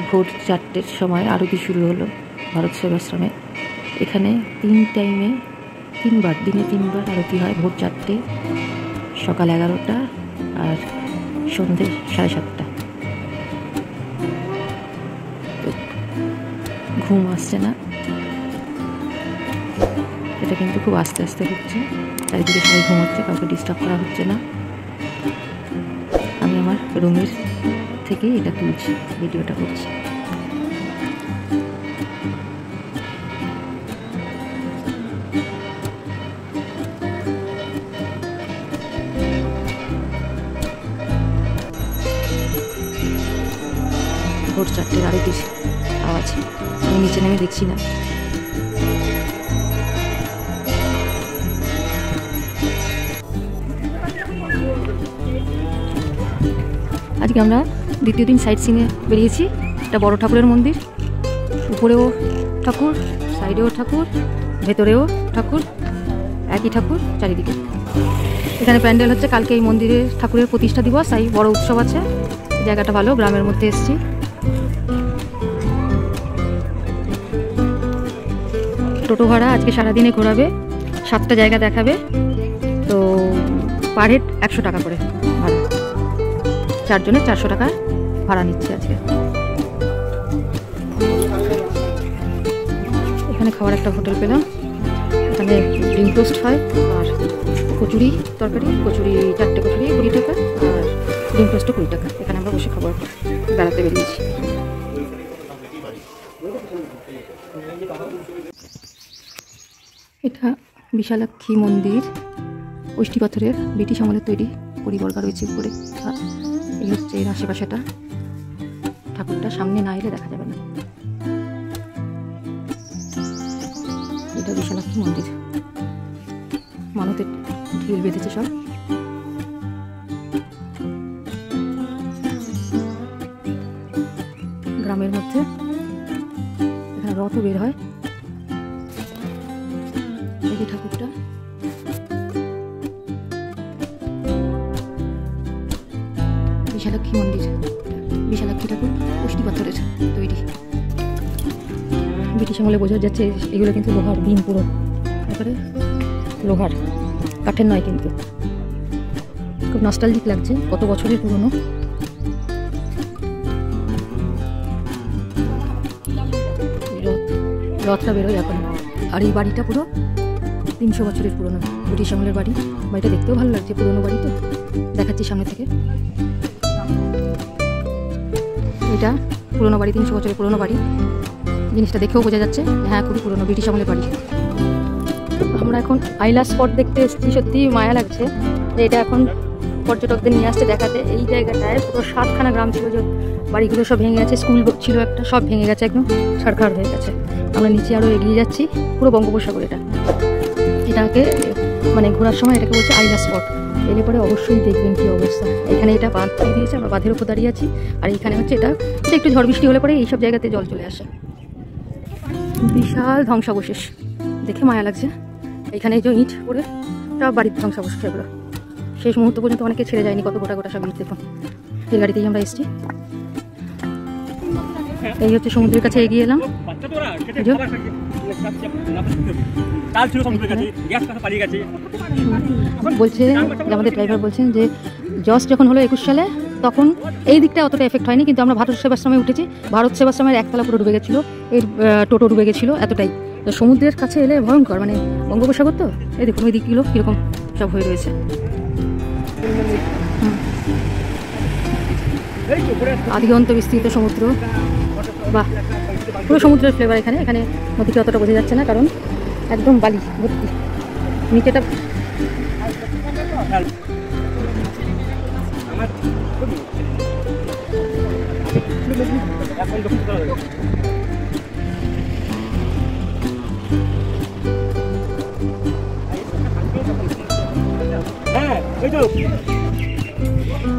ভোর 4টের সময় আরতি শুরু হলো ভারত সেবাশ্রমে। এখানে 3 টাইমে 3বার, দিনে 3বার আরতি হয়। ভোর 4টে, সকাল 11টা আর সন্ধে 7:30। ঘুম আসছে না, এটা কিন্তু খুব আস্তে আস্তে হচ্ছে। চারিদিকে সবাই ঘুমোচ্ছে, কাউকে ডিস্টার্ব করা হচ্ছে না। আমি আমার রুমের থেকে এটা তুলছি, ভিডিওটা করছি। ভোর 4টের আরতির আওয়াজ। আমি নিচে নেমে দেখছি না। আজকে আমরা দ্বিতীয় দিন সাইট সিনে বেরিয়েছি। একটা বড় ঠাকুরের মন্দির, উপরেও ঠাকুর, সাইডেও ঠাকুর, ভেতরেও ঠাকুর, একই ঠাকুর চারিদিকে। এখানে প্যান্ডেল হচ্ছে, কালকে এই মন্দিরের ঠাকুরের প্রতিষ্ঠা দিবস, তাই বড় উৎসব আছে। জায়গাটা ভালো, গ্রামের মধ্যে এসেছি। টোটো ভাড়া আজকে সারাদিনে ঘোরাবে, 7টা জায়গা দেখাবে। তো পার হেড 100 টাকা করে ভাড়া, 4 জনের 400 টাকা ভাড়া নিচ্ছে আজকে। এখানে খাওয়ার একটা হোটেল পেলাম। এখানে ডিম টোস্ট হয় আর কচুরি তরকারি। কচুরি 4টে কচুরি 20 টাকা আর ডিম টোস্টও 20 টাকা। এখানে আমরা বসে খাবার বেড়াতে বেরিয়েছি। এটা বিশালাক্ষী মন্দির, অষ্টি পাথরের, ব্রিটিশ আমলের তৈরি, পরিবর্গা রয়েছে উপরে। এই হচ্ছে এর আশেপাশেটা। ঠাকুরটা সামনে না এলে দেখা যাবে না। এটা বিশালাক্ষী মন্দির। মানতের ঢিল বেঁধেছে সব। গ্রামের মধ্যে এখানে রথও বের হয়। এই যে ঠাকুরটা, বিশালাক্ষী মন্দির। বিশালাক্ষী ঠাকুর অষ্টি পাথরের তৈরি। ব্রিটিশ আমলে বোঝা যাচ্ছে এগুলো কিন্তু লোহার বিম, পুরো তারপরে লোহার, কাঠের নয় কিন্তু। খুব নস্টালজিক লাগছে, কত বছরের পুরনো। রথটা বেরোয় এখন। আর এই বাড়িটা পুরো 300 বছরের পুরনো, ব্রিটিশ আমলের বাড়ি। বাড়িটা দেখতেও ভালো লাগছে, পুরনো বাড়ি তো। দেখাচ্ছি সামনে থেকে। এটা পুরনো বাড়ি, 300 বছরের পুরনো বাড়ি। জিনিসটা দেখেও বোঝা যাচ্ছে হ্যাঁ খুবই পুরনো, ব্রিটিশ আমলের বাড়ি। আমরা এখন আইলা স্পট দেখতে এসেছি। সত্যি মায়া লাগছে যে এটা এখন পর্যটকদের নিয়ে আসছে দেখাতে। এই জায়গাটায় পুরো 7খানা গ্রাম ছিল, যে বাড়িগুলো সব ভেঙে গেছে। স্কুল ছিল একটা, সব ভেঙে গেছে, একদম ছাড়খাড় হয়ে গেছে। আমরা নিচে আরও এগিয়ে যাচ্ছি। পুরো বঙ্গোপসাগর এটা। এটাকে মানে ঘোরার সময় এটাকে বলছে আইলা স্পট। এলে পরে অবশ্যই দেখবেন কী অবস্থা। এখানে এটা বাঁধ দিয়ে দিয়েছে, আমরা বাঁধের উপর দাঁড়িয়ে আছি। আর এখানে হচ্ছে এটা একটু ঝড় বৃষ্টি হলে পরে এইসব জায়গাতে জল চলে আসে। বিশাল ধ্বংসাবশেষ, দেখে মায়া লাগছে। এখানে যে ইট পড়ে সব বাড়ির ধ্বংসাবশেষ, এগুলো শেষ মুহূর্ত পর্যন্ত অনেকে ছেড়ে যায়নি। কত গোটা গোটা সব ইট দেখুন। এই গাড়িতেই আমরা এসেছি। এই হচ্ছে সমুদ্রের কাছে এগিয়ে এলাম। বলছে আমাদের ড্রাইভার বলছেন যে জস যখন হলো 21 সালে, তখন এই দিকটা অতটা এফেক্ট হয়নি, কিন্তু আমরা ভারত সেবাশ্রমে উঠেছি। ভারত সেবাশ্রমের একতলা পুরো ডুবে গেছিলো, এর টোটো ডুবে গেছিলো, এতটাই। তো সমুদ্রের কাছে এলে ভয়ঙ্কর, মানে বঙ্গোপসাগর তো। এই দেখুন ওই দিকগুলো কীরকম সব হয়ে রয়েছে। আদিগন্ত বিস্তৃত সমুদ্র, বাহ, পুরো সমুদ্রের ফ্লেভার এখানে। এখানে নদীকে অতটা বোঝা যাচ্ছে না, কারণ একদম বালি ভর্তি। নিচেটা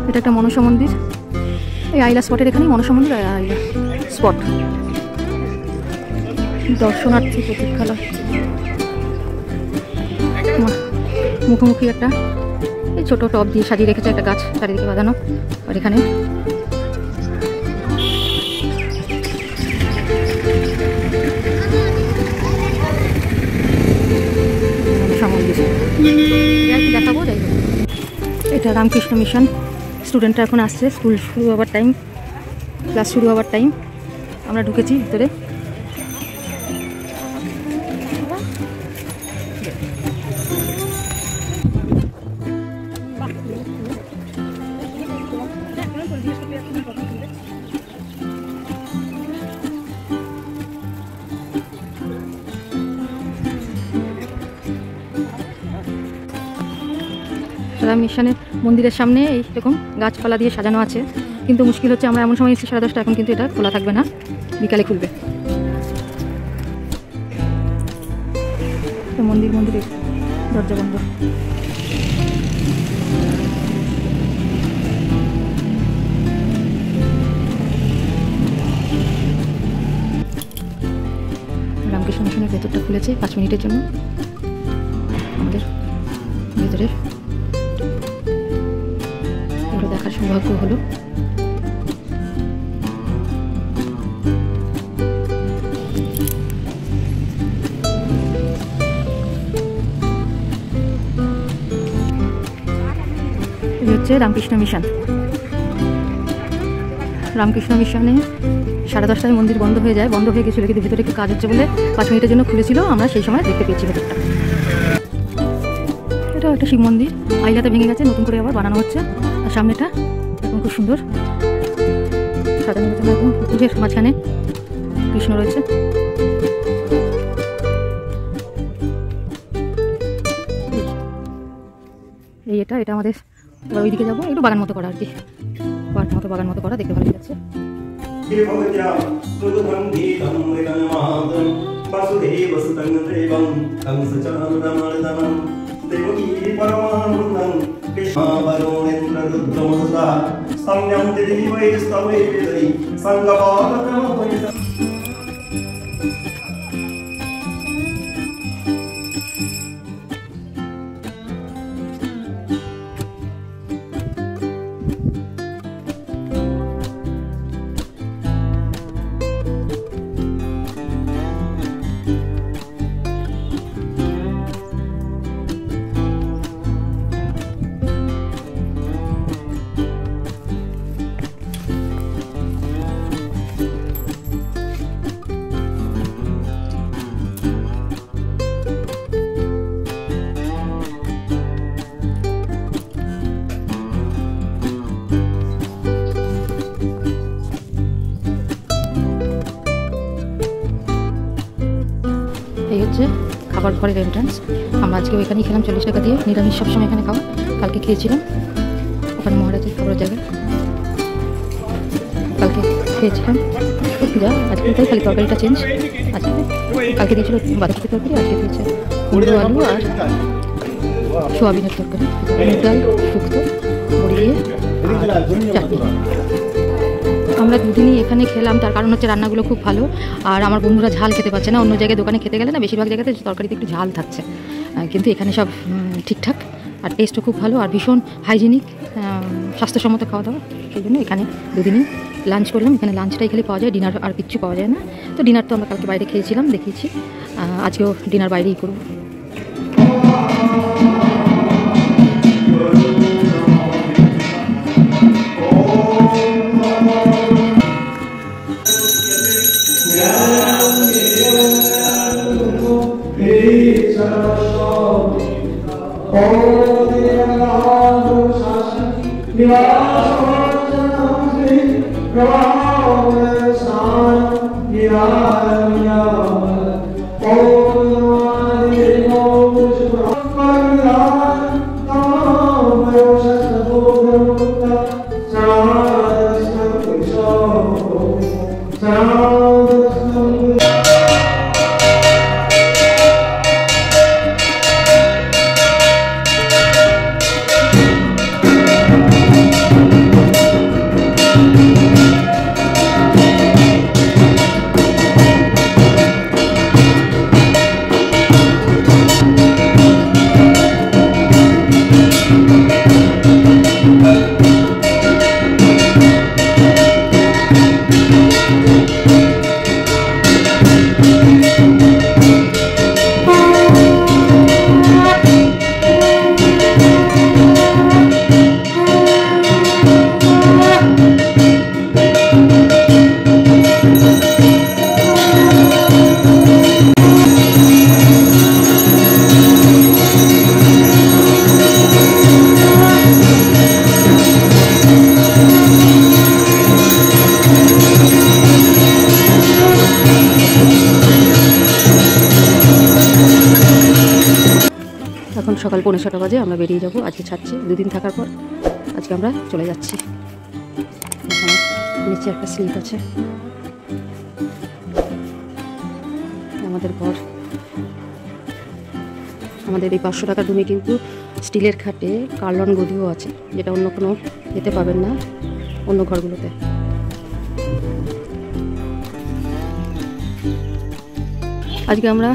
এটা একটা মনসা মন্দির। এই আইলা স্পটের এখানেই মনসা মন্দির আর আইলা স্পট। দর্শনার্থী প্রতীক্ষালয়, মুখোমুখি একটা এই ছোট টব দিয়ে সাজিয়ে রেখেছে একটা গাছ চারিদিকে বাঁধানো। আর এখানে এটা রামকৃষ্ণ মিশন। স্টুডেন্টরা এখন আসছে, স্কুল শুরু হওয়ার টাইম, ক্লাস শুরু হওয়ার টাইম। আমরা ঢুকেছি ভিতরে। রাম মিশনের মন্দিরের সামনে এইরকম গাছপালা দিয়ে সাজানো আছে, কিন্তু মুশকিল হচ্ছে আমরা এমন সময় এসেছি 10:30, এখন কিন্তু এটা খোলা থাকবে না, বিকালে খুলবে। মন্দিরের দরজা বন্ধ। রামকৃষ্ণ মিশনের ভেতরটা খুলেছে 5 মিনিটের জন্য। আমাদের ভেতরের এগুলো দেখার সৌভাগ্য হলো। এই হচ্ছে রামকৃষ্ণ মিশন। রামকৃষ্ণ মিশনে 10:30টায় মন্দির বন্ধ হয়ে যায়, বন্ধ হয়ে গেছিলো, কিন্তু ভিতরে একটু কাজ হচ্ছে বলে 5 মিনিটের জন্য খুলেছিল। আমরা সেই সময় দেখতে পেয়েছি ভেতরটা। এটাও একটা শিব মন্দির, আইলাতে ভেঙে গেছে, নতুন করে আবার বানানো হচ্ছে। আর সামনেটা এখন খুব সুন্দর সাজানো হচ্ছে, একদম পুকুরের মাঝখানে কৃষ্ণ রয়েছে। এটা আমাদের এবার ওইদিকে যাবো, একটু বাগান মতো করা আর কি, বাগান মতো করা, দেখতে ভালো লাগছে। এই হচ্ছে খাবার ঘরের এন্ট্রান্স। আমরা আজকে ওইখানেই খেলাম 40 টাকা দিয়ে, নিরামিষ সবসময় এখানে খাওয়া। কালকে খেয়েছিলাম ওখানে মহারাজের খাবারের জায়গায়, কালকে খেয়েছিলাম যা, আজকে তাই খালি তরকারিটা চেঞ্জ। আজকে কালকে দিয়েছিল বাঁধাকপির তরকারি, আজকে দিয়েছে কুমড়ো আলু আর সোয়াবিনের তরকারি, মুগ ডাল, শুক্তো, বড়ি দিয়ে চাটনি। আমরা দুদিনই এখানে খেলাম, তার কারণ হচ্ছে রান্নাগুলো খুব ভালো। আর আমার বন্ধুরা ঝাল খেতে পারছে না। অন্য জায়গায় দোকানে খেতে গেলে না, বেশিরভাগ জায়গাতে তরকারিতে একটু ঝাল থাকছে, কিন্তু এখানে সব ঠিকঠাক। আর টেস্টও খুব ভালো, আর ভীষণ হাইজিনিক, স্বাস্থ্যসম্মত খাওয়া দাওয়া। সেই জন্য এখানে দুদিনই লাঞ্চ করলাম। এখানে লাঞ্চটাই খালি পাওয়া যায়, ডিনার আর কিচ্ছু পাওয়া যায় না। তো ডিনার তো আমরা কালকে বাইরে খেয়েছিলাম, দেখিয়েছি। আজকেও ডিনার বাইরেই করবো। সকাল 5:30 বাজে আমরা বেরিয়ে যাব। আজকে ছাড়ছি, 2 দিন থাকার পর আজকে আমরা চলে যাচ্ছি। নিচে একটা স্লিপ আছে, আমাদের ঘর। আমাদের এই 500 টাকার রুমে কিন্তু স্টিলের খাটে কার্লন গদিও আছে, যেটা অন্য কোনো যেতে পাবেন না অন্য ঘরগুলোতে। আজকে আমরা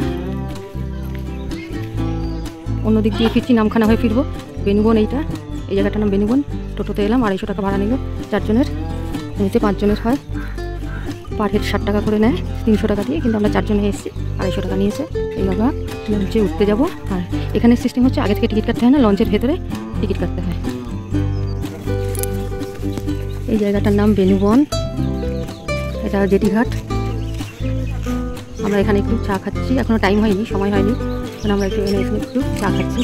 অন্য দিক দিয়ে ফিরছি, নামখানা হয়ে ফিরবো। বেনুবন এই জায়গাটার নাম বেনুবন। টোটোতে এলাম, 250 টাকা ভাড়া নিল 4 জনের। এমনিতে 5 জনের হয়, পার হেড 60 টাকা করে নেয় 300 টাকা দিয়ে, কিন্তু আমরা 4 জনে এসেছি, 250 টাকা নিয়েছে। এই বাবা লঞ্চে উঠতে যাব। আর এখানে সিস্টেম হচ্ছে আগে থেকে টিকিট কাটতে হয় না, লঞ্চের ভেতরে টিকিট কাটতে হয়। এই জায়গাটার নাম বেনুবন, এটা জেটিঘাট। আমরা এখানে একটু চা খাচ্ছি, এখনও টাইম হয়নি, সময় হয়নি, এখন আমরা একটু একটু চা খাচ্ছি।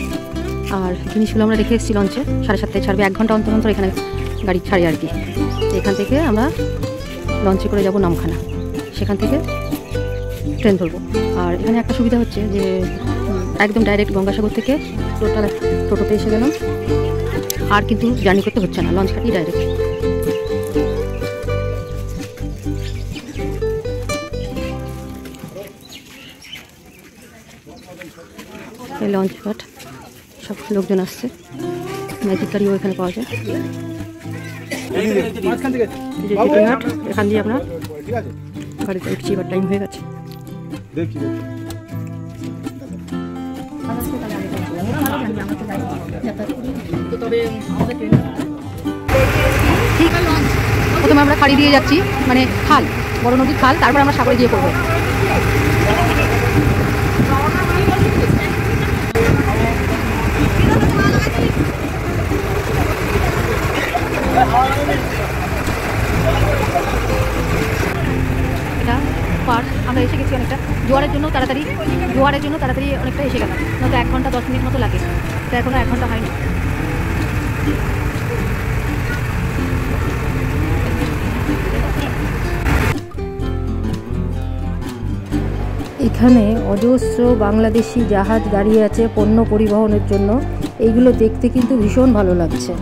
আর জিনিসগুলো আমরা রেখে এসেছি লঞ্চে, 7:30টায় ছাড়বে, 1 ঘন্টা অন্তর অন্তর এখানে গাড়ি ছাড়ি আর কি। এখান থেকে আমরা লঞ্চে করে যাব নামখানা, সেখান থেকে ট্রেন ধরবো। আর এখানে একটা সুবিধা হচ্ছে যে একদম ডাইরেক্ট গঙ্গাসাগর থেকে টোটোতে এসে গেলাম, আর কিন্তু জার্নি করতে হচ্ছে না, লঞ্চ ঘাটেই ডাইরেক্ট। এই লঞ্চ ঘাট, সব লোকজন আসছে, ম্যাজিক গাড়িও এখানে পাওয়া যায়। এখান দিয়ে আমরা গাড়িতে উঠছি, এবার টাইম হয়ে গেছে। প্রথমে আমরা খাড়ি দিয়ে যাচ্ছি, মানে খাল, বড় নদীর খাল, তারপর আমরা সাগরে গিয়ে পড়বো। এটা পার, আমরা এসে গেছি অনেকটা। জোয়ারের জন্য তাড়াতাড়ি অনেকটা এসে গেলাম, নয়তো 1 ঘন্টা 10 মিনিট মতো লাগে, তো এখনও 1 ঘন্টা হয়নি। এখানে অজস্র বাংলাদেশি জাহাজ দাঁড়িয়ে আছে পণ্য পরিবহনের জন্য। এইগুলো দেখতে কিন্তু ভীষণ ভালো লাগছে।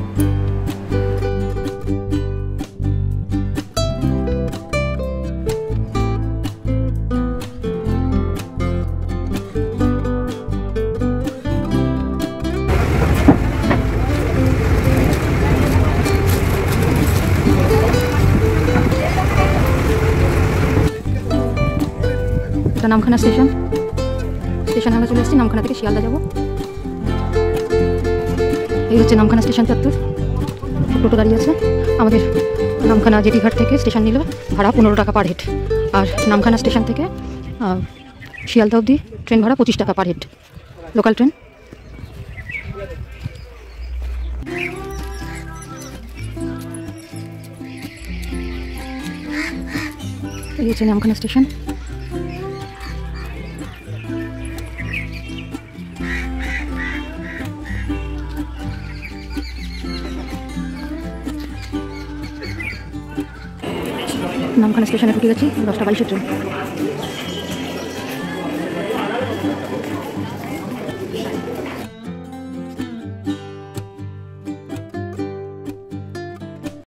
নামখানা স্টেশনে আমরা চলে এসেছি। নামখানা থেকে শিয়ালদা যাব। এই হচ্ছে নামখানা স্টেশন চত্বর, টোটো গাড়ি আছে। আমাদের নামখানা জেটিঘাট থেকে স্টেশন নিল ভাড়া 15 টাকা পার হেড, আর নামখানা স্টেশন থেকে শিয়ালদা অবধি ট্রেন ভাড়া 25 টাকা পার হেড, লোকাল ট্রেন। এই হচ্ছে নামখানা স্টেশন। নামখানা স্টেশনে ঢুকে গেছি, 10টা 22 ট্রেন।